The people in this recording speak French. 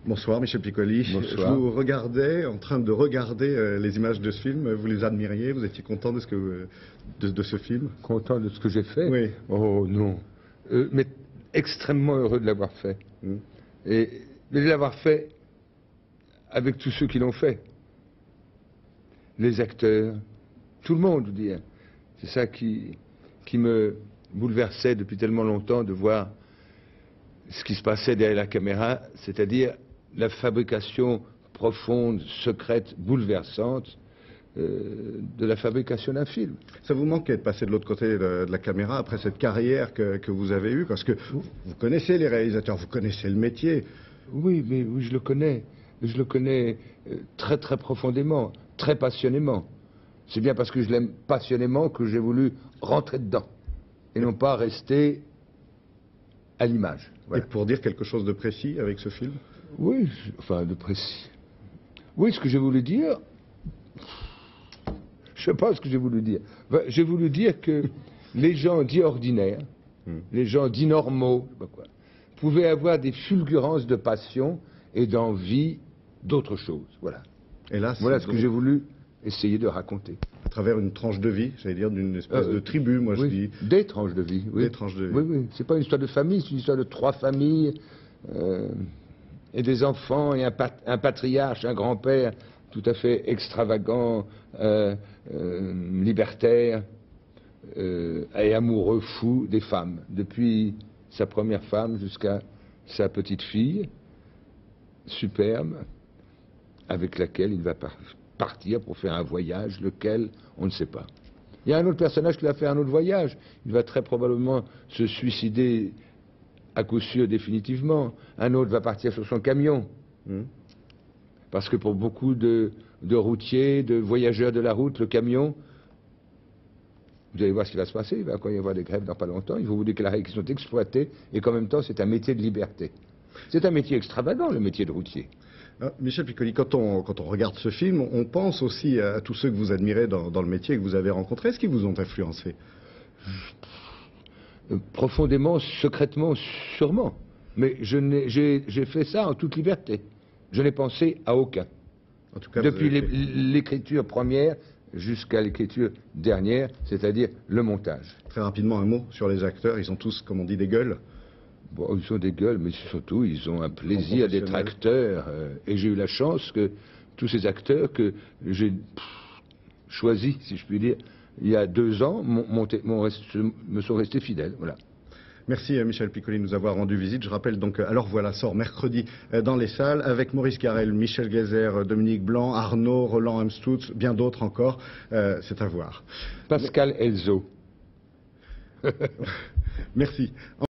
Bonsoir Michel Piccoli. Bonsoir. Je vous regardais, en train de regarder les images de ce film. Vous les admiriez, vous étiez content de ce film? Content de ce que j'ai fait? Oui. Oh non. Mais extrêmement heureux de l'avoir fait. Et de l'avoir fait avec tous ceux qui l'ont fait. Les acteurs, tout le monde, je veux dire. C'est ça qui me bouleversait depuis tellement longtemps, de voir ce qui se passait derrière la caméra, c'est-à-dire la fabrication profonde, secrète, bouleversante de la fabrication d'un film. Ça vous manquait de passer de l'autre côté de la caméra après cette carrière que vous avez eue? Parce que vous connaissez les réalisateurs, vous connaissez le métier. Oui, mais oui, je le connais. Je le connais très très profondément, très passionnément. C'est bien parce que je l'aime passionnément que j'ai voulu rentrer dedans et non pas rester à l'image. Voilà. Et pour dire quelque chose de précis avec ce film? Oui, enfin de précis. Oui, ce que j'ai voulu dire, je sais pas ce que j'ai voulu dire. Enfin, j'ai voulu dire que les gens dits ordinaires, les gens dits normaux, je sais pas quoi, pouvaient avoir des fulgurances de passion et d'envie d'autre chose. Voilà. Et là, voilà ce que j'ai voulu essayer de raconter. À travers une tranche de vie, j'allais dire d'une espèce de tribu, moi oui, je dis. Des tranches de vie, oui. Des tranches de vie. Oui, oui. C'est pas une histoire de famille, c'est une histoire de 3 familles, et des enfants, et un patriarche, un grand-père tout à fait extravagant, libertaire, et amoureux fou des femmes, depuis sa première femme jusqu'à sa petite fille, superbe, avec laquelle il va partir pour faire un voyage, lequel, on ne sait pas. Il y a un autre personnage qui va faire un autre voyage. Il va très probablement se suicider à coup sûr définitivement. Un autre va partir sur son camion. Parce que pour beaucoup de routiers, de voyageurs de la route, le camion, vous allez voir ce qui va se passer. Il va y avoir des grèves dans pas longtemps. Il faut vous déclarer qu'ils sont exploités et qu'en même temps c'est un métier de liberté. C'est un métier extravagant, le métier de routier. Michel Piccoli, quand on regarde ce film, on pense aussi à tous ceux que vous admirez dans le métier, que vous avez rencontrés. Est-ce qu'ils vous ont influencé? Profondément, secrètement, sûrement. Mais j'ai fait ça en toute liberté. Je n'ai pensé à aucun. En tout cas, depuis l'écriture première jusqu'à l'écriture dernière, c'est-à-dire le montage. Très rapidement, un mot sur les acteurs. Ils ont tous, comme on dit, des gueules. Bon, ils ont des gueules, mais surtout, ils ont un plaisir d'être acteurs. Et j'ai eu la chance que tous ces acteurs que j'ai choisis, si je puis dire, il y a 2 ans, me sont restés fidèles. Voilà. Merci Michel Piccoli de nous avoir rendu visite. Je rappelle donc, alors voilà, sort mercredi dans les salles avec Maurice Garrel, Michel Guézère, Dominique Blanc, Arnaud, Roland Hemstutz, bien d'autres encore. C'est à voir. Pascal Elzo. Merci.